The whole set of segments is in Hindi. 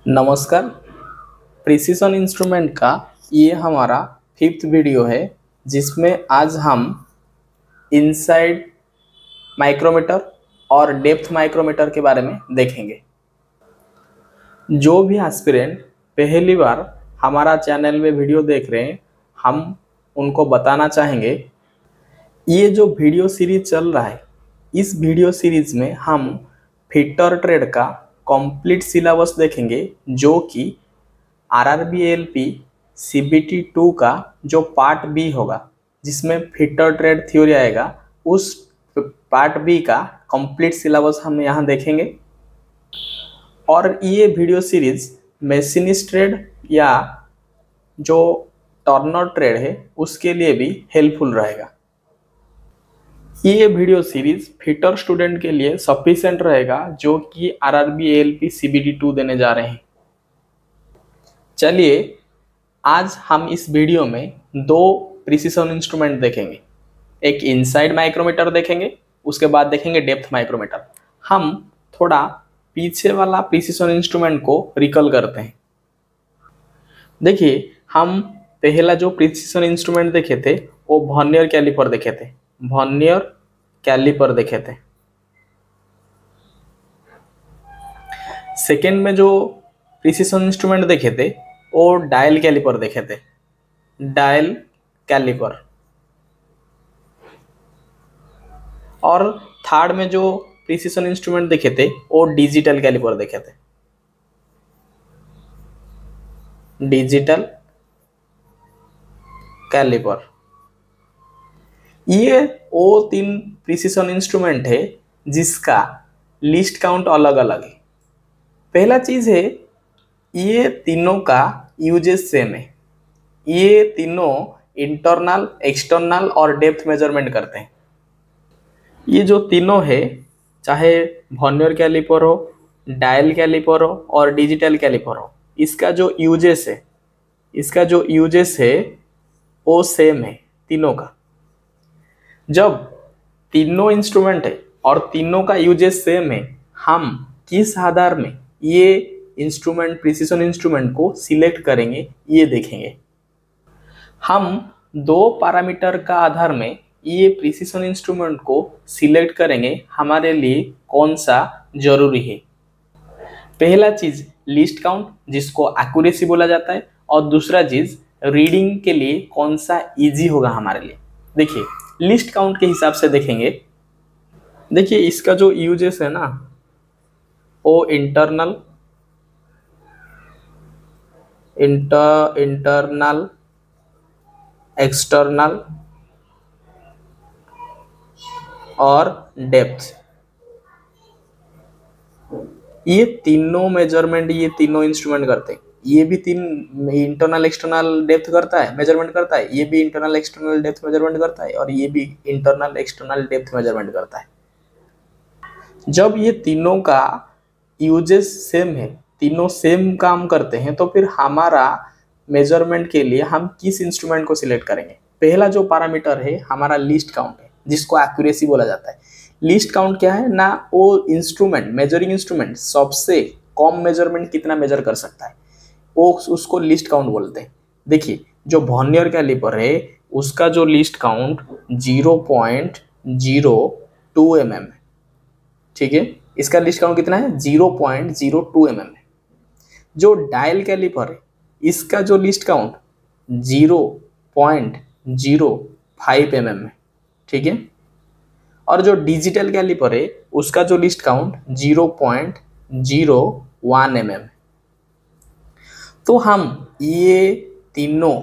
नमस्कार। प्रिसीजन इंस्ट्रूमेंट का ये हमारा 5th वीडियो है जिसमें आज हम इनसाइड माइक्रोमीटर और डेप्थ माइक्रोमीटर के बारे में देखेंगे। जो भी एस्पिरेंट पहली बार हमारा चैनल में वीडियो देख रहे हैं, हम उनको बताना चाहेंगे ये जो वीडियो सीरीज चल रहा है, इस वीडियो सीरीज में हम फिटर ट्रेड का कंप्लीट सिलेबस देखेंगे, जो कि आरआरबी एलपी सीबीटी 2 का जो पार्ट बी होगा, जिसमें फिटर ट्रेड थ्योरी आएगा, उस पार्ट बी का कंप्लीट सिलेबस हम यहाँ देखेंगे। और ये वीडियो सीरीज मशीनिस्ट ट्रेड या जो टर्नर ट्रेड है उसके लिए भी हेल्पफुल रहेगा। ये वीडियो सीरीज फिटर स्टूडेंट के लिए सफिशिएंट रहेगा जो कि आरआरबी एएलपी सीबीटी 2 देने जा रहे हैं। चलिए आज हम इस वीडियो में दो प्रिसीजन इंस्ट्रूमेंट देखेंगे। एक इनसाइड माइक्रोमीटर देखेंगे, उसके बाद देखेंगे डेप्थ माइक्रोमीटर। हम थोड़ा पीछे वाला प्रिसीजन इंस्ट्रूमेंट को रिकॉल करते हैं। देखिए, हम पहला जो प्रिसीजन इंस्ट्रूमेंट देखे थे वो वर्नियर कैलिपर देखे थे, वर्नियर कैलिपर देखे थे। सेकेंड में जो प्रिसीजन इंस्ट्रूमेंट देखे थे वो डायल कैलिपर देखे थे, डायल कैलिपर। और थर्ड में जो प्रिसीजन इंस्ट्रूमेंट देखे थे वो डिजिटल कैलिपर देखे थे, डिजिटल कैलिपर। ये वो तीन प्रिसीजन इंस्ट्रूमेंट है जिसका लिस्ट काउंट अलग अलग है। पहला चीज है, ये तीनों का यूजेस सेम है। ये तीनों इंटरनल, एक्सटर्नल और डेप्थ मेजरमेंट करते हैं। ये जो तीनों है, चाहे वर्नियर कैलिपर हो, डायल कैलिपर हो और डिजिटल कैलिपर हो, इसका जो यूजेस है वो सेम है तीनों का। जब तीनों इंस्ट्रूमेंट है और तीनों का यूजेस सेम है, हम किस आधार में ये इंस्ट्रूमेंट, प्रिसीजन इंस्ट्रूमेंट को सिलेक्ट करेंगे ये देखेंगे। हम दो पैरामीटर का आधार में ये प्रिसीजन इंस्ट्रूमेंट को सिलेक्ट करेंगे, हमारे लिए कौन सा जरूरी है। पहला चीज लिस्ट काउंट, जिसको एक्यूरेसी बोला जाता है, और दूसरा चीज रीडिंग के लिए कौन सा इजी होगा हमारे लिए। देखिए, लिस्ट काउंट के हिसाब से देखेंगे। देखिए, इसका जो यूजेस है ना, वो इंटरनल, एक्सटर्नल और डेप्थ, ये तीनों मेजरमेंट ये तीनों इंस्ट्रूमेंट करते हैं। ये भी तीन इंटरनल, एक्सटर्नल, डेप्थ करता है, मेजरमेंट करता है। ये भी इंटरनल, एक्सटर्नल, डेप्थ मेजरमेंट करता है, और ये भी इंटरनल, एक्सटर्नल, डेप्थ मेजरमेंट करता है। जब ये तीनों का यूजेस सेम है, तीनों सेम काम करते हैं, तो फिर हमारा मेजरमेंट के लिए हम किस इंस्ट्रूमेंट को सिलेक्ट करेंगे। पहला जो पैरामीटर है हमारा लिस्ट काउंट है, जिसको एक्यूरेसी बोला जाता है। लिस्ट काउंट क्या है ना, वो इंस्ट्रूमेंट, मेजरिंग इंस्ट्रूमेंट सबसे कम मेजरमेंट कितना मेजर कर सकता है, वो उसको लिस्ट काउंट बोलते हैं। देखिए, जो वर्नियर कैलिपर है उसका जो लिस्ट काउंट 0.02 mm है। ठीक है, इसका लिस्ट काउंट कितना है, 0.02 mm है। जो डायल कैलिपर है इसका जो लिस्ट काउंट 0.05 mm है। ठीक है, और जो डिजिटल कैलिपर है उसका जो लिस्ट काउंट 0.01 mm है। तो हम ये तीनों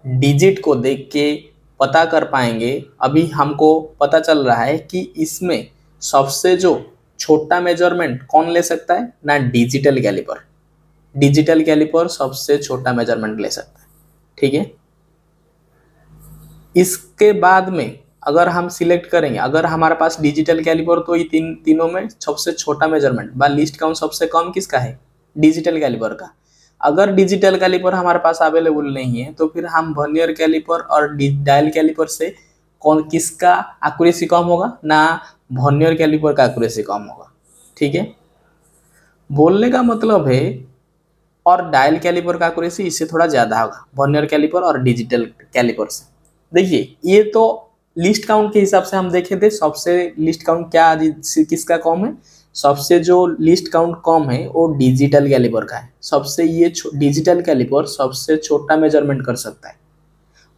डिजिट को देख के पता कर पाएंगे। अभी हमको पता चल रहा है कि इसमें सबसे जो छोटा मेजरमेंट कौन ले सकता है ना, डिजिटल कैलिपर। डिजिटल कैलिपर सबसे छोटा मेजरमेंट ले सकता है। ठीक है, इसके बाद में अगर हम सिलेक्ट करेंगे, अगर हमारे पास डिजिटल कैलिपर, तो ये तीनों में सबसे छोटा मेजरमेंट बा लिस्ट काउंट सबसे कम किसका है, डिजिटल कैलिपर का। अगर डिजिटल कैलिपर हमारे पास अवेलेबल नहीं है तो फिर हम वर्नियर कैलिपर और डायल कैलिपर से किसका एक्यूरेसी कम होगा ना, वर्नियर कैलिपर का एक्यूरेसी कम होगा। ठीक है, बोलने का मतलब है और डायल कैलिपर का एक्यूरेसी इससे थोड़ा ज़्यादा होगा, वर्नियर कैलिपर और डिजिटल कैलिपर से। देखिए ये तो लिस्ट काउंट के हिसाब से हम देखे थे, सबसे लिस्ट काउंट क्या किसका कम है, सबसे जो लिस्ट काउंट कम है वो डिजिटल कैलिपर का है। सबसे ये डिजिटल कैलिपर सबसे छोटा मेजरमेंट कर सकता है,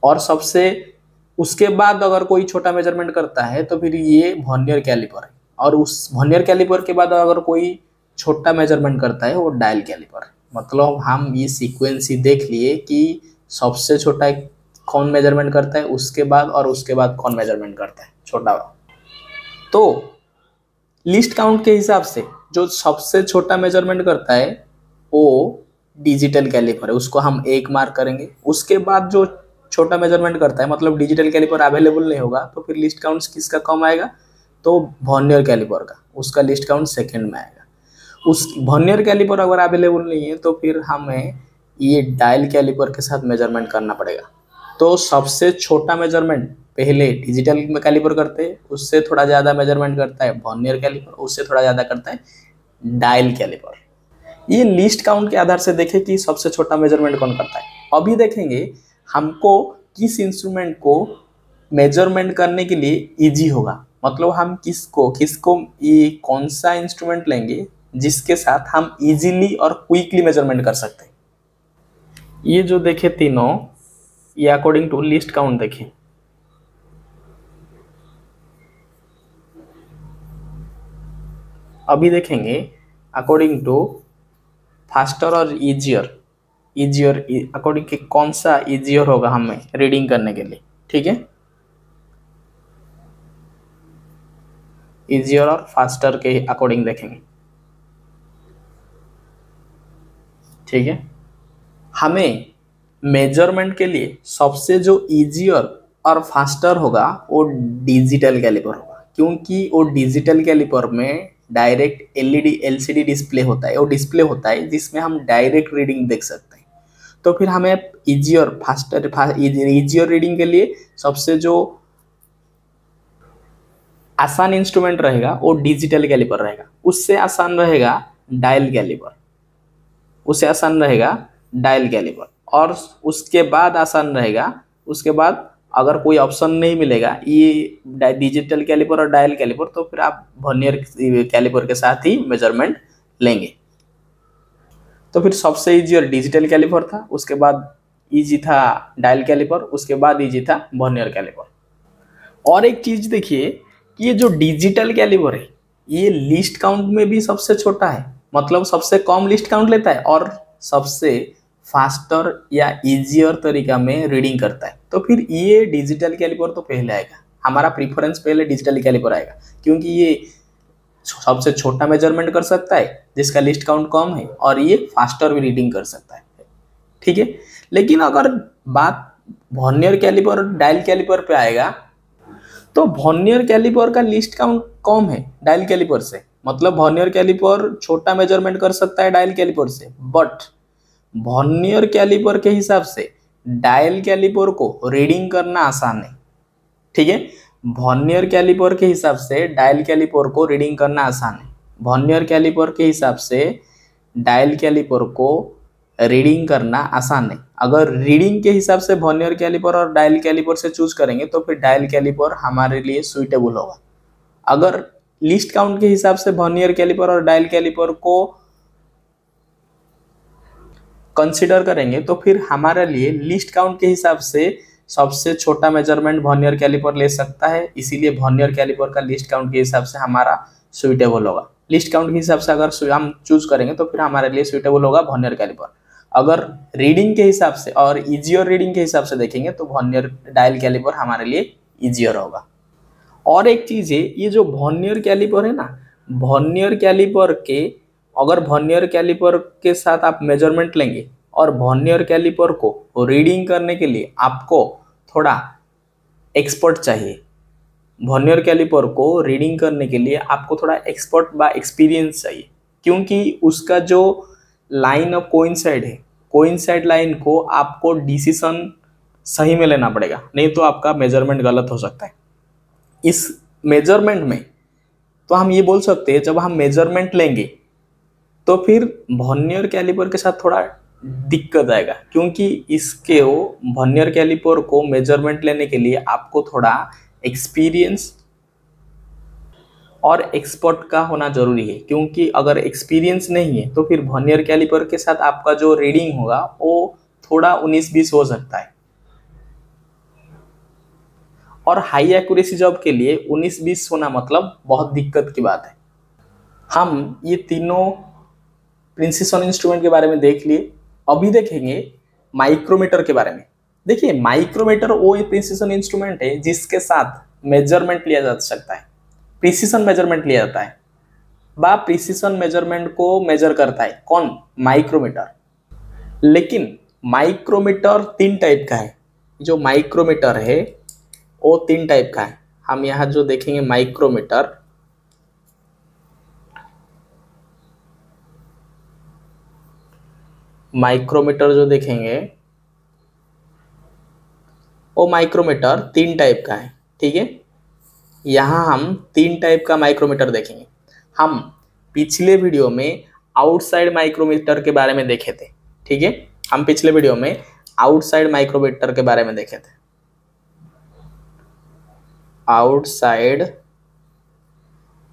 और सबसे उसके बाद अगर कोई छोटा मेजरमेंट करता है तो फिर ये वर्नियर कैलिपर है, और उस वर्नियर कैलिपर के बाद अगर कोई छोटा मेजरमेंट करता है वो डायल कैलिपर है। मतलब हम ये सीक्वेंस ही देख लिए कि सबसे छोटा कौन मेजरमेंट करता है उसके बाद, और उसके बाद कौन मेजरमेंट करता है छोटा। तो लिस्ट काउंट के हिसाब से जो सबसे छोटा मेजरमेंट करता है वो डिजिटल कैलिपर है, उसको हम 1 मार्क करेंगे। उसके बाद जो छोटा मेजरमेंट करता है, मतलब डिजिटल कैलिपर अवेलेबल नहीं होगा, तो फिर लिस्ट काउंट किसका कम आएगा, तो वर्नियर कैलिपर का, उसका लिस्ट काउंट सेकंड में आएगा। उस वर्नियर कैलिपर अगर अवेलेबल नहीं है तो फिर हमें ये डायल कैलिपर के साथ मेजरमेंट करना पड़ेगा। तो सबसे छोटा मेजरमेंट पहले डिजिटल कैलिपर करते हैं, उससे थोड़ा ज़्यादा मेजरमेंट करता है वर्नियर कैलिपर, उससे थोड़ा ज़्यादा करता है डायल कैलिपर। ये लिस्ट काउंट के आधार से देखें कि सबसे छोटा मेजरमेंट कौन करता है। अभी देखेंगे हमको किस इंस्ट्रूमेंट को मेजरमेंट करने के लिए इजी होगा, मतलब हम किसको ये कौन सा इंस्ट्रूमेंट लेंगे जिसके साथ हम इजीली और क्विकली मेजरमेंट कर सकते हैं। ये जो देखे तीनों, ये अकॉर्डिंग टू लिस्ट काउंट देखें। अभी देखेंगे अकॉर्डिंग टू फास्टर और इजियर अकॉर्डिंग के कौन सा इजियर होगा हमें रीडिंग करने के लिए। ठीक है, इजियर और फास्टर के अकॉर्डिंग देखेंगे। ठीक है, हमें मेजरमेंट के लिए सबसे जो इजियर और फास्टर होगा वो डिजिटल कैलिपर होगा, क्योंकि वो डिजिटल कैलिपर में डायरेक्ट एलसीडी डिस्प्ले होता है, वो डिस्प्ले होता है जिसमें हम डायरेक्ट रीडिंग देख सकते हैं। तो फिर हमें इजियर रीडिंग के लिए सबसे जो आसान इंस्ट्रूमेंट रहेगा वो डिजिटल कैलिपर रहेगा, उससे आसान रहेगा डायल कैलिपर, और उसके बाद आसान रहेगा, उसके बाद अगर कोई ऑप्शन नहीं मिलेगा ये डिजिटल कैलिपर और डायल कैलिपर, तो फिर आप वर्नियर कैलिपर के साथ ही मेजरमेंट लेंगे। तो फिर सबसे इजी और डिजिटल कैलिपर था, उसके बाद इजी था डायल कैलिपर, उसके बाद इजी था वर्नियर कैलिपर। और एक चीज देखिए कि ये जो डिजिटल कैलिपर है ये लिस्ट काउंट में भी सबसे छोटा है, मतलब सबसे कम लिस्ट काउंट लेता है और सबसे फास्टर या इजियर तरीका में रीडिंग करता है। तो फिर ये डिजिटल कैलिपर तो पहले आएगा, हमारा प्रीफरेंस पहले डिजिटल कैलिपर आएगा, क्योंकि ये सबसे छोटा मेजरमेंट कर सकता है जिसका लिस्ट काउंट कम है, और ये फास्टर भी रीडिंग कर सकता है। ठीक है, लेकिन अगर बात वर्नियर कैलिपर और डायल कैलिपर पे आएगा तो वर्नियर कैलिपर का लिस्ट काउंट कम है डायल कैलिपर से, मतलब वर्नियर कैलिपर छोटा मेजरमेंट कर सकता है डायल कैलिपर से, बट वर्नियर कैलिपर के हिसाब से डायल कैलिपर को रीडिंग करना आसान है। ठीक है, वर्नियर कैलिपर के हिसाब से डायल कैलिपर को रीडिंग करना आसान है, वर्नियर कैलिपर के हिसाब से डायल कैलिपर को रीडिंग करना आसान है। अगर रीडिंग के हिसाब से वर्नियर कैलिपर और डायल कैलिपर से चूज करेंगे तो फिर डायल कैलिपर हमारे लिए सुइटेबल होगा। अगर लिस्ट काउंट के हिसाब से वर्नियर कैलिपर और डायल कैलिपर को कंसीडर करेंगे तो फिर हमारे लिए लिस्ट काउंट के हिसाब से सबसे छोटा मेजरमेंट वर्नियर कैलिपर ले सकता है, इसीलिए वर्नियर कैलिपर का लिस्ट काउंट के हिसाब से हमारा सुइटेबल होगा। लिस्ट काउंट के हिसाब से अगर हम चूज करेंगे तो फिर हमारे लिए सुइटेबल होगा वर्नियर कैलिपर। अगर रीडिंग के हिसाब से और इजियर रीडिंग के हिसाब से देखेंगे तो वर्नियर डायल कैलिपर हमारे लिए इजियर होगा। और एक चीज है, ये जो वर्नियर कैलिपर है ना, वर्नियर कैलिपर के अगर वर्नियर कैलिपर के साथ आप मेजरमेंट लेंगे और वर्नियर कैलिपर को रीडिंग करने के लिए आपको थोड़ा एक्सपर्ट चाहिए, वर्नियर कैलिपर को रीडिंग करने के लिए आपको थोड़ा एक्सपर्ट बा एक्सपीरियंस चाहिए, क्योंकि उसका जो लाइन ऑफ कोइंसाइड लाइन को आपको डिसीजन सही में लेना पड़ेगा, नहीं तो आपका मेजरमेंट गलत हो सकता है। इस मेजरमेंट में तो हम ये बोल सकते हैं जब हम मेजरमेंट लेंगे तो फिर वर्नियर कैलिपर के साथ थोड़ा दिक्कत आएगा, क्योंकि इसके वो वर्नियर कैलिपर को मेजरमेंट लेने के लिए आपको थोड़ा एक्सपीरियंस और एक्सपर्ट का होना जरूरी है। क्योंकि अगर एक्सपीरियंस नहीं है तो फिर वर्नियर कैलिपर के साथ आपका जो रीडिंग होगा वो थोड़ा 19-20 हो सकता है, और हाई एक्यूरेसी जॉब के लिए 19-20 होना मतलब बहुत दिक्कत की बात है। हम ये तीनों प्रिसिशन इंस्ट्रूमेंट के बारे में देख लिए। अभी देखेंगे माइक्रोमीटर के बारे में। देखिए, माइक्रोमीटर वो प्रिसिशन इंस्ट्रूमेंट है जिसके साथ मेजरमेंट लिया जा सकता है, प्रिसिशन मेजरमेंट लिया जाता है, बा प्रिसिशन मेजरमेंट को मेजर करता है कौन? माइक्रोमीटर। लेकिन माइक्रोमीटर 3 टाइप का है। जो माइक्रोमीटर है वो 3 टाइप का है। हम यहाँ जो देखेंगे माइक्रोमीटर, जो देखेंगे वो माइक्रोमीटर 3 टाइप का है। ठीक है, यहाँ हम 3 टाइप का माइक्रोमीटर देखेंगे। हम पिछले वीडियो में आउटसाइड माइक्रोमीटर के बारे में देखे थे। ठीक है, हम पिछले वीडियो में आउटसाइड माइक्रोमीटर के बारे में देखे थे। आउटसाइड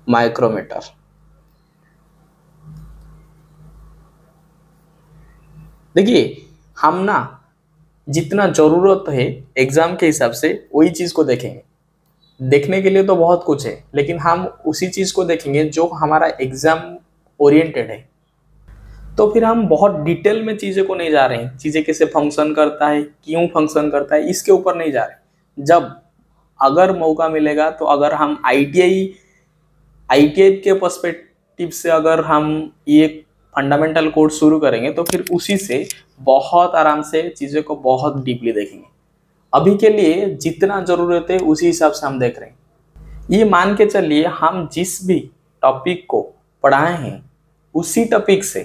माइक्रोमीटर, देखिए हम ना जितना जरूरत है एग्जाम के हिसाब से वही चीज को देखेंगे। देखने के लिए तो बहुत कुछ है, लेकिन हम उसी चीज को देखेंगे जो हमारा एग्जाम ओरिएंटेड है। तो फिर हम बहुत डिटेल में चीजें को नहीं जा रहे हैं, चीजें कैसे फंक्शन करता है, क्यों फंक्शन करता है, इसके ऊपर नहीं जा रहे। जब अगर मौका मिलेगा तो अगर हम आईटीआई के पर्सपेक्टिव से अगर हम ये फंडामेंटल कोर्स शुरू करेंगे तो फिर उसी से बहुत आराम से चीज़ों को बहुत डीपली देखेंगे। अभी के लिए जितना ज़रूरत है उसी हिसाब से हम देख रहे हैं। ये मान के चलिए हम जिस भी टॉपिक को पढ़ाए हैं उसी टॉपिक से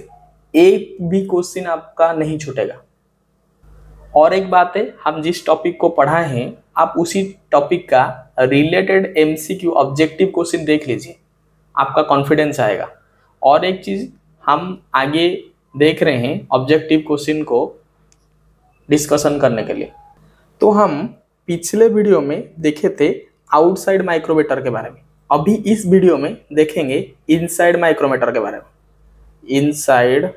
एक भी क्वेश्चन आपका नहीं छूटेगा। और एक बात है, हम जिस टॉपिक को पढ़ाए हैं आप उसी टॉपिक का रिलेटेड एमसीक्यू ऑब्जेक्टिव क्वेश्चन देख लीजिए, आपका कॉन्फिडेंस आएगा। और एक चीज़ हम आगे देख रहे हैं ऑब्जेक्टिव क्वेश्चन को डिस्कशन करने के लिए। तो हम पिछले वीडियो में देखे थे आउटसाइड माइक्रोमीटर के बारे में। अभी इस वीडियो में देखेंगे इनसाइड माइक्रोमीटर के बारे में। Inside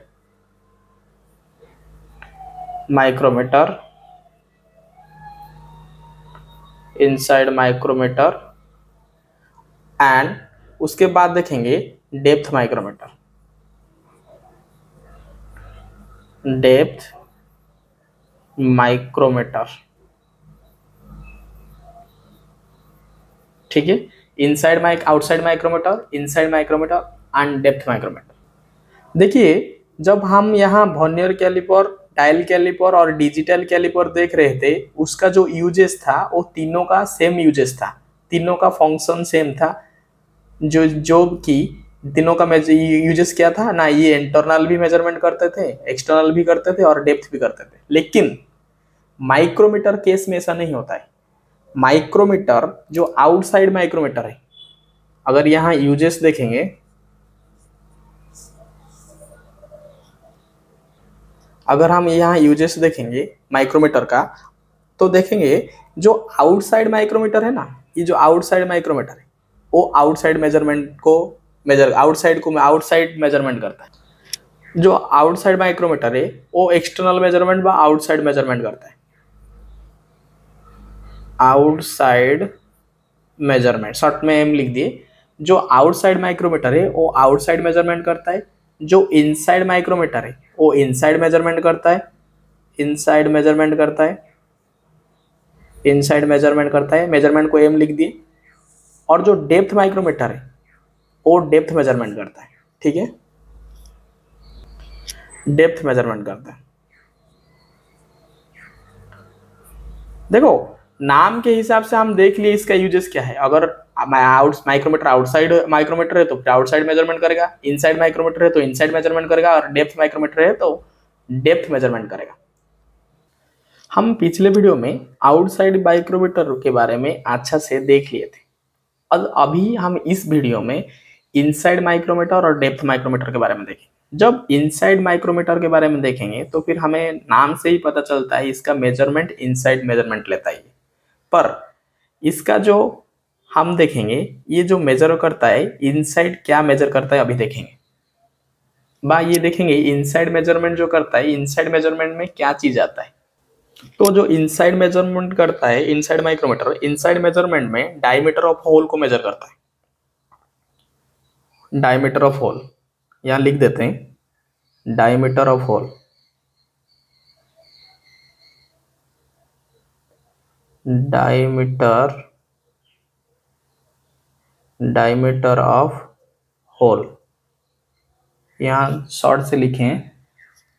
micrometer, inside micrometer and उसके बाद देखेंगे डेप्थ माइक्रोमीटर। डेप्थ माइक्रोमीटर, ठीक है, outside micrometer, inside micrometer and depth micrometer. देखिए, जब हम यहाँ वर्नियर कैलिपर, डायल कैलिपर और डिजिटल कैलिपर देख रहे थे, उसका जो यूजेस था वो तीनों का सेम यूजेस था, तीनों का फंक्शन सेम था। जो कि तीनों का यूजेस क्या था ना, ये इंटरनल भी मेजरमेंट करते थे, एक्सटर्नल भी करते थे और डेप्थ भी करते थे। लेकिन माइक्रोमीटर केस में ऐसा नहीं होता है। माइक्रोमीटर जो आउटसाइड माइक्रोमीटर है, अगर यहाँ यूजेस देखेंगे, अगर हम यहाँ यूजेस देखेंगे माइक्रोमीटर का, तो देखेंगे जो आउटसाइड माइक्रोमीटर है ना, ये जो आउटसाइड माइक्रोमीटर है वो आउटसाइड मेजरमेंट को आउटसाइड मेजरमेंट करता है। जो आउटसाइड माइक्रोमीटर है वो एक्सटर्नल मेजरमेंट व आउटसाइड मेजरमेंट करता है। आउटसाइड मेजरमेंट, शॉर्ट में एम लिख दिए। जो आउटसाइड माइक्रोमीटर है वो आउटसाइड मेजरमेंट करता है। जो इनसाइड माइक्रोमीटर है वो इनसाइड मेजरमेंट करता है, इनसाइड मेजरमेंट करता है, इनसाइड मेजरमेंट करता है, मेजरमेंट को एम लिख दिए। और जो डेप्थ माइक्रोमीटर है वो डेप्थ मेजरमेंट करता है। ठीक है, डेप्थ मेजरमेंट करता है। देखो, नाम के हिसाब से हम देख लिए इसका यूजेस क्या है। अगर माइक्रोमीटर आउटसाइड माइक्रोमीटर है तो फिर आउटसाइड मेजरमेंट करेगा, इनसाइड माइक्रोमीटर है तो इनसाइड मेजरमेंट करेगा, और डेप्थ माइक्रोमीटर है तो डेप्थ मेजरमेंट करेगा। हम पिछले वीडियो में आउटसाइड माइक्रोमीटर के बारे में अच्छा से देख लिए थे। अभी हम इस वीडियो में इनसाइड माइक्रोमीटर और डेप्थ माइक्रोमीटर के बारे में देखें। जब इनसाइड माइक्रोमीटर के बारे में देखेंगे तो फिर हमें नाम से ही पता चलता है इसका मेजरमेंट इनसाइड मेजरमेंट लेता है। पर इसका जो हम देखेंगे ये जो मेजर करता है इनसाइड क्या मेजर करता है अभी देखेंगे। ये देखेंगे इनसाइड मेजरमेंट जो करता है, इनसाइड मेजरमेंट में क्या चीज आता है। तो जो इनसाइड मेजरमेंट करता है इनसाइड माइक्रोमीटर, इनसाइड मेजरमेंट में डायमीटर ऑफ होल को मेजर करता है। डायमीटर ऑफ होल यहां लिख देते हैं, diameter of hole, diameter of hole यहाँ शॉर्ट से लिखें,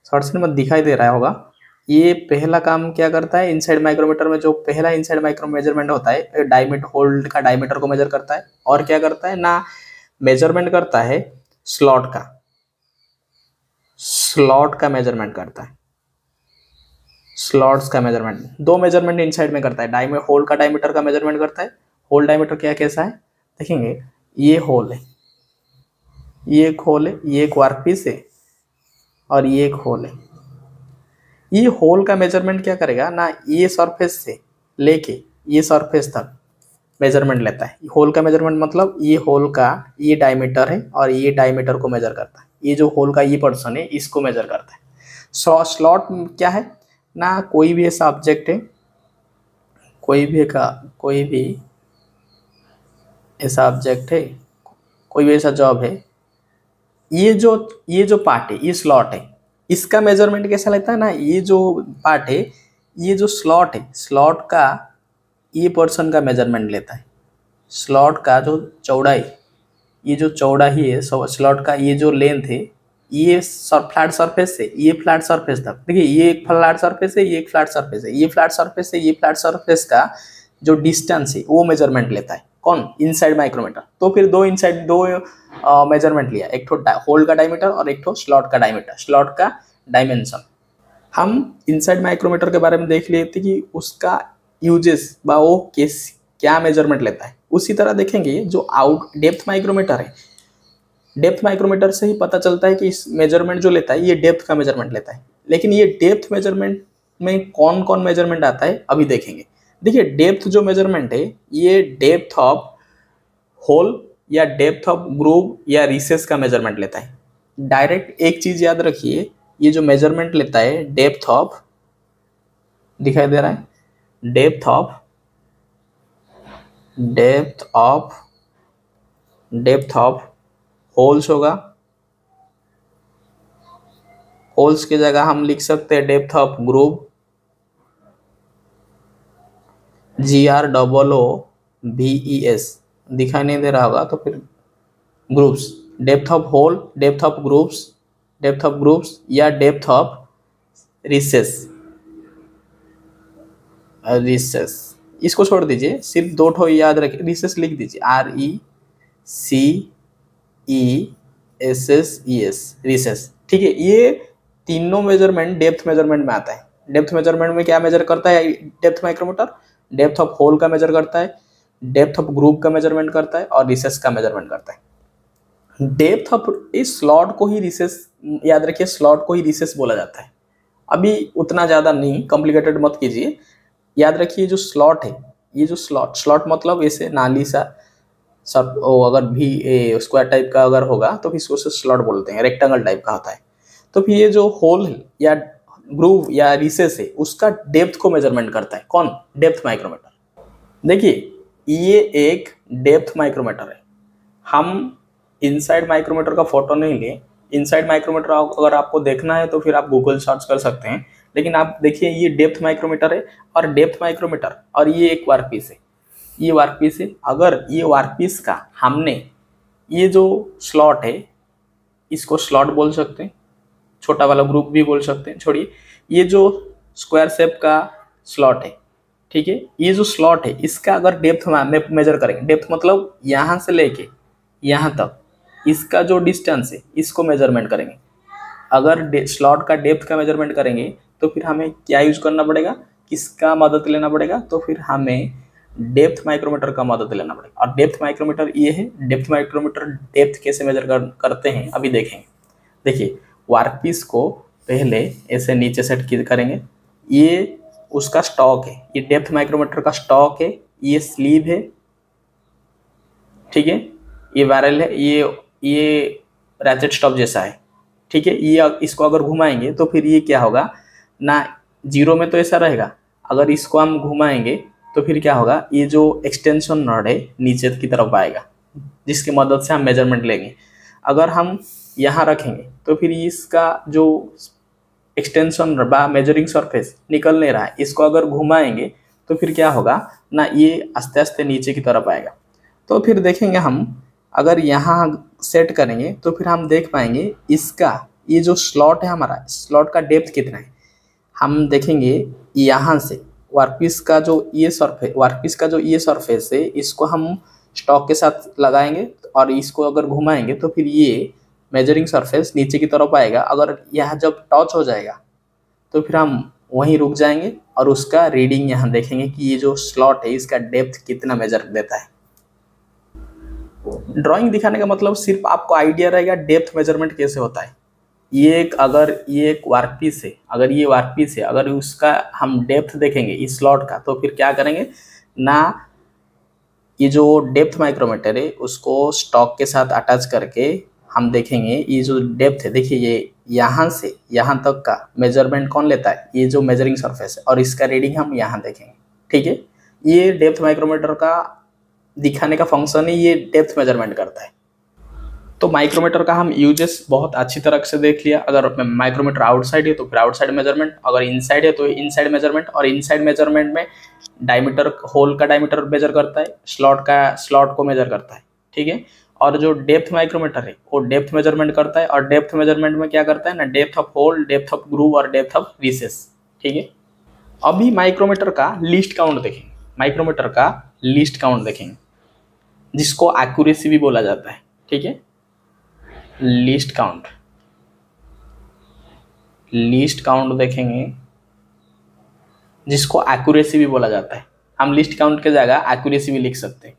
शॉर्ट से मत दिखाई दे रहा होगा। ये पहला काम क्या करता है इनसाइड माइक्रोमीटर में, जो पहला इनसाइड माइक्रो मेजरमेंट होता है डायमीटर, होल का डायमीटर को मेजर करता है। और क्या करता है ना, मेजरमेंट करता है स्लॉट का मेजरमेंट करता है। स्लॉट्स का मेजरमेंट, दो मेजरमेंट इनसाइड में करता है। होल का डायमीटर का मेजरमेंट करता है। होल डायमीटर क्या कैसा है देखेंगे, ये होल है, ये एक होल है, ये एक वर्कपीस है और ये एक होल है। ये होल का मेजरमेंट क्या करेगा ना, ये सरफेस से लेके ये सरफेस तक मेजरमेंट लेता है। होल का मेजरमेंट मतलब ये होल का ये डायमीटर है और ये डायमीटर को मेजर करता है। ये जो होल का ये पोर्शन है इसको मेजर करता है। स्लॉट क्या है ना, कोई भी ऐसा ऑब्जेक्ट है, कोई भी ऐसा ऑब्जेक्ट है, कोई भी ऐसा जॉब है, ये जो पार्ट है ये स्लॉट है, इसका मेजरमेंट कैसा लेता है ना, ये जो पार्ट है, ये जो स्लॉट है, स्लॉट का ये पोर्शन का मेजरमेंट लेता है। स्लॉट का जो चौड़ाई, ये जो चौड़ाई है स्लॉट का, ये जो लेंथ है, ये फ्लैट सरफेस से ये फ्लैट सरफेस तक, देखिए ये एक फ्लैट सरफेस है, ये एक फ्लैट सरफेस है, ये फ्लैट सरफेस है, ये फ्लैट सरफेस का जो डिस्टेंस है वो मेजरमेंट लेता है कौन, इनसाइड माइक्रोमीटर। तो फिर दो मेजरमेंट लिया, एक तो होल का डायमीटर और एक तो स्लॉट का डायमीटर, स्लॉट का डायमेंशन। हम इनसाइड माइक्रोमीटर के बारे में देख लिए थे कि उसका यूजेस वो क्या मेजरमेंट लेता है। उसी तरह देखेंगे जो डेप्थ माइक्रोमीटर है, डेप्थ माइक्रोमीटर से ही पता चलता है कि इस मेजरमेंट जो लेता है ये डेप्थ का मेजरमेंट लेता है। लेकिन ये डेप्थ मेजरमेंट में कौन कौन मेजरमेंट आता है अभी देखेंगे। देखिए डेप्थ जो मेजरमेंट है ये डेप्थ ऑफ होल या डेप्थ ऑफ ग्रूव या रिसेस का मेजरमेंट लेता है। डायरेक्ट एक चीज याद रखिए, ये जो मेजरमेंट लेता है डेप्थ ऑफ, दिखाई दे रहा है, डेप्थ ऑफ होल्स होगा। होल्स की जगह हम लिख सकते हैं डेप्थ ऑफ ग्रूव, GROOVES, दिखाई नहीं दे रहा होगा तो फिर groups, depth of hole, depth of groups या डेप्थ ऑफ रिसेस। इसको छोड़ दीजिए, सिर्फ दो ठो याद रखिए, रिसेस लिख दीजिए, RECESSES, रिसेस। ठीक है, ये तीनों मेजरमेंट डेप्थ मेजरमेंट में आता है। डेप्थ मेजरमेंट में क्या मेजर करता है depth micrometer, depth of hole का मेजर करता है, डेप्थ ऑफ ग्रुप का मेजरमेंट करता है और रिसेस का मेजरमेंट करता है। डेप्थ ऑफ इस स्लॉट को ही रिसेस, याद रखिए स्लॉट को ही रिसेस बोला जाता है। अभी उतना ज़्यादा नहीं कॉम्प्लिकेटेड मत कीजिए, याद रखिए जो स्लॉट है, ये जो स्लॉट मतलब ऐसे नाली सा सब, अगर भी स्क्वायर टाइप का अगर होगा तो फिर इसको स्लॉट बोलते हैं, रेक्टेंगल टाइप का होता है। तो फिर ये जो होल है या ग्रूव या रिसेस है उसका डेप्थ को मेजरमेंट करता है कौन, डेप्थ माइक्रोमीटर। देखिए ये एक डेप्थ माइक्रोमीटर है। हम इनसाइड माइक्रोमीटर का फोटो नहीं ले, इनसाइड माइक्रोमीटर अगर आपको देखना है तो फिर आप गूगल सर्च कर सकते हैं। लेकिन आप देखिए ये डेप्थ माइक्रोमीटर है और डेप्थ माइक्रोमीटर और ये एक वर्कपीस है, ये वर्कपीस है। अगर ये वर्कपीस का हमने ये जो स्लॉट है इसको स्लॉट बोल सकते हैं, छोटा वाला ग्रुप भी बोल सकते हैं, छोड़िए ये जो स्क्वायर शेप का स्लॉट है, ठीक है, ये जो स्लॉट है इसका अगर डेप्थ मेजर करेंगे, डेप्थ मतलब यहाँ से लेके यहाँ तक इसका जो डिस्टेंस है इसको मेजरमेंट करेंगे। अगर स्लॉट का डेप्थ का मेजरमेंट करेंगे तो फिर हमें क्या यूज करना पड़ेगा, किसका मदद लेना पड़ेगा, तो फिर हमें डेप्थ माइक्रोमीटर का मदद लेना पड़ेगा। और डेप्थ माइक्रोमीटर ये है, डेप्थ माइक्रोमीटर डेप्थ कैसे मेजर करते हैं अभी देखेंगे। देखिए वर्कपीस को पहले ऐसे नीचे सेट करेंगे। ये उसका स्टॉक है, ये डेप्थ माइक्रोमीटर का स्टॉक है, ये स्लीव है, ठीक है, ये बैरल है, ये रैचेट स्टॉप जैसा है, ठीक है। ये इसको अगर घुमाएंगे तो फिर ये क्या होगा ना, जीरो में तो ऐसा रहेगा, अगर इसको हम घुमाएंगे तो फिर क्या होगा, ये जो एक्सटेंशन रॉड है नीचे की तरफ आएगा, जिसकी मदद से हम मेजरमेंट लेंगे। अगर हम यहाँ रखेंगे तो फिर इसका जो एक्सटेंशन बा मेजरिंग सरफेस निकल नहीं रहा है, इसको अगर घुमाएंगे तो फिर क्या होगा ना, ये आस्ते आस्ते नीचे की तरफ आएगा। तो फिर देखेंगे हम, अगर यहाँ सेट करेंगे तो फिर हम देख पाएंगे इसका ये जो स्लॉट है हमारा, स्लॉट का डेप्थ कितना है। हम देखेंगे यहाँ से वर्कपीस का जो ये सरफेस है, इसको हम स्टॉक के साथ लगाएंगे और इसको अगर घुमाएंगे तो फिर ये मेजरिंग सरफेस नीचे की तरफ आएगा। अगर यह जब टच हो जाएगा तो फिर हम वहीं रुक जाएंगे और उसका रीडिंग यहाँ देखेंगे कि ये जो स्लॉट है इसका डेप्थ कितना मेजर देता है। ड्राइंग दिखाने का मतलब सिर्फ आपको आइडिया रहेगा डेप्थ मेजरमेंट कैसे होता है। अगर ये एक वर्कपीस है, अगर उसका हम डेप्थ देखेंगे इस स्लॉट का, तो फिर क्या करेंगे ना, ये जो डेप्थ माइक्रोमीटर है उसको स्टॉक के साथ अटैच करके हम देखेंगे ये जो डेप्थ है, देखिए ये यहाँ से यहाँ तक का मेजरमेंट कौन लेता है, ये जो मेजरिंग सरफेस है, और इसका रीडिंग हम यहाँ देखेंगे, ठीक है। ये डेप्थ माइक्रोमीटर का दिखाने का फंक्शन है, ये डेप्थ मेजरमेंट करता है। तो माइक्रोमीटर का हम यूजेस बहुत अच्छी तरह से देख लिया। अगर माइक्रोमीटर आउटसाइड है तो फिर आउटसाइड मेजरमेंट, अगर इनसाइड है तो इनसाइड मेजरमेंट, और इनसाइड मेजरमेंट में डायमीटर, होल का डायमीटर मेजर करता है, स्लॉट को मेजर करता है, ठीक है। और जो डेप्थ माइक्रोमीटर है वो डेप्थ मेजरमेंट करता है, और डेप्थ मेजरमेंट में क्या करता है ना, depth of hole, depth of groove और डेप्थ ऑफ रिसेस, ठीक है। अभी माइक्रोमीटर का लीस्ट काउंट देखेंगे, जिसको एक्यूरेसी भी बोला जाता है, ठीक है। लीस्ट काउंट देखेंगे, जिसको एक्यूरेसी भी बोला जाता है। हम लीस्ट काउंट के जगह एक्यूरेसी भी लिख सकते हैं।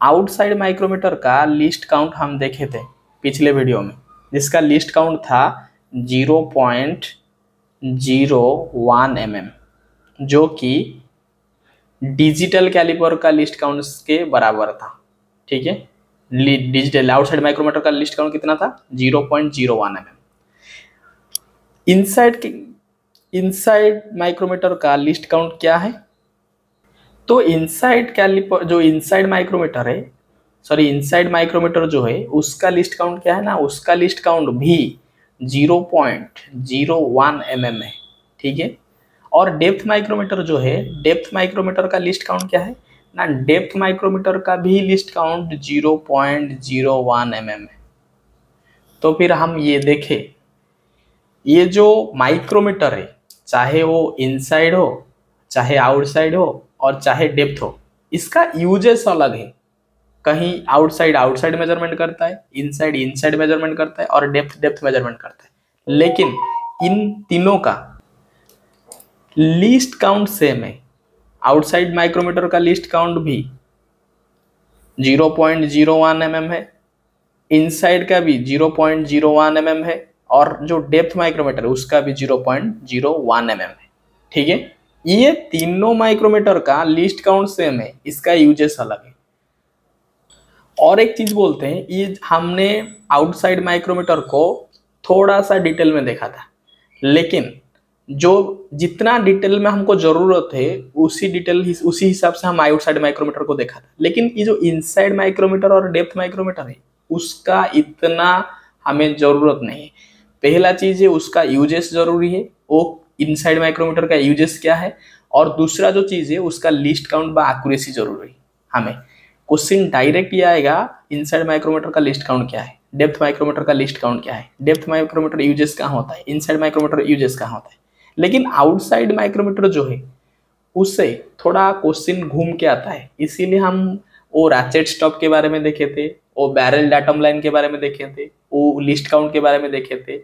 आउटसाइड माइक्रोमीटर का लीस्ट काउंट हम देखे थे पिछले वीडियो में, जिसका लीस्ट काउंट था 0.01 mm, जो कि डिजिटल कैलिपर का लीस्ट काउंट के बराबर था, ठीक है। डिजिटल आउटसाइड माइक्रोमीटर का लीस्ट काउंट कितना था, 0.01 mm। इनसाइड माइक्रोमीटर का लीस्ट काउंट क्या है, तो इनसाइड माइक्रोमीटर जो है उसका लिस्ट काउंट क्या है ना, उसका लिस्ट काउंट भी 0.01 mm है, ठीक है। और डेप्थ माइक्रोमीटर जो है, डेप्थ माइक्रोमीटर का लिस्ट काउंट क्या है ना, डेप्थ माइक्रोमीटर का भी लिस्ट काउंट 0.01 mm है। तो फिर हम ये देखें, ये जो माइक्रोमीटर है, चाहे वो इनसाइड हो, चाहे आउटसाइड हो, और चाहे डेप्थ हो, इसका यूजेस अलग है। कहीं आउटसाइड मेजरमेंट करता है, इनसाइड मेजरमेंट करता है, और डेप्थ मेजरमेंट करता है। लेकिन इन तीनों का लीस्ट काउंट सेम है। आउटसाइड माइक्रोमीटर का लीस्ट काउंट भी 0.01 mm है, इनसाइड का भी 0.01 mm है, और जो डेप्थ माइक्रोमीटर है उसका भी 0.01 mm है, ठीक है। ये तीनों माइक्रोमीटर का लिस्ट काउंट सेम है, इसका यूजेस अलग है। और एक चीज बोलते हैं, ये हमने आउटसाइड माइक्रोमीटर को थोड़ा सा डिटेल में देखा था, लेकिन जो जितना डिटेल में हमको जरूरत है उसी हिसाब से हम आउटसाइड माइक्रोमीटर को देखा था। लेकिन ये जो इनसाइड माइक्रोमीटर और डेप्थ माइक्रोमीटर है उसका इतना हमें जरूरत नहीं है। पहला चीज है उसका यूजेस जरूरी है, वो इनसाइड माइक्रोमीटर का यूजेस क्या है, और दूसरा जो चीज है उसका लिस्ट काउंट बा एक्यूरेसी जरूरी है। हमें क्वेश्चन डायरेक्ट ये आएगा, इनसाइड माइक्रोमीटर का लिस्ट काउंट क्या है, डेप्थ माइक्रोमीटर का लिस्ट काउंट क्या है, डेप्थ माइक्रोमीटर यूजेस कहाँ होता है, इनसाइड माइक्रोमीटर यूजेस कहाँ होता है। लेकिन आउटसाइड माइक्रोमीटर जो है उससे थोड़ा क्वेश्चन घूम के आता है, इसीलिए हम वो रैचेट स्टॉप के बारे में देखे थे, वो बैरल डाटम लाइन के बारे में देखे थे, वो लिस्ट काउंट के बारे में देखे थे,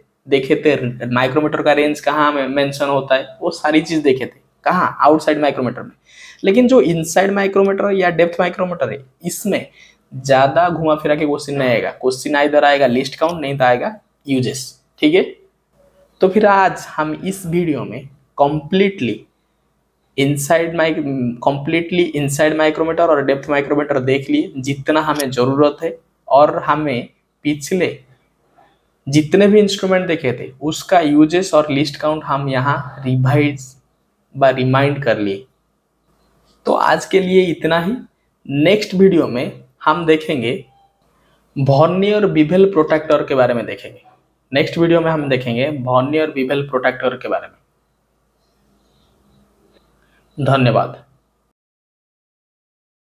माइक्रोमीटर का रेंज कहाँ मेंशन होता है, वो सारी चीज देखे थे कहाँ, आउटसाइड माइक्रोमीटर में। लेकिन जो इनसाइड माइक्रोमीटर या डेप्थ माइक्रोमीटर है इसमें ज्यादा घुमा फिरा के क्वेश्चन नहीं आएगा। क्वेश्चन इधर आएगा लिस्ट काउंट, नहीं तो आएगा यूजेस, ठीक है। तो फिर आज हम इस वीडियो में कंप्लीटली इनसाइड माइक्रोमीटर और डेप्थ माइक्रोमीटर देख लिए, जितना हमें ज़रूरत है, और हमें पिछले जितने भी इंस्ट्रूमेंट देखे थे उसका यूजेस और लिस्ट काउंट हम यहाँ रिवाइज व रिमाइंड कर लिए। तो आज के लिए इतना ही। नेक्स्ट वीडियो में हम देखेंगे वर्नियर बीवेल प्रोटेक्टर के बारे में देखेंगे। नेक्स्ट वीडियो में हम देखेंगे वर्नियर बीवेल प्रोटेक्टर के बारे में। धन्यवाद।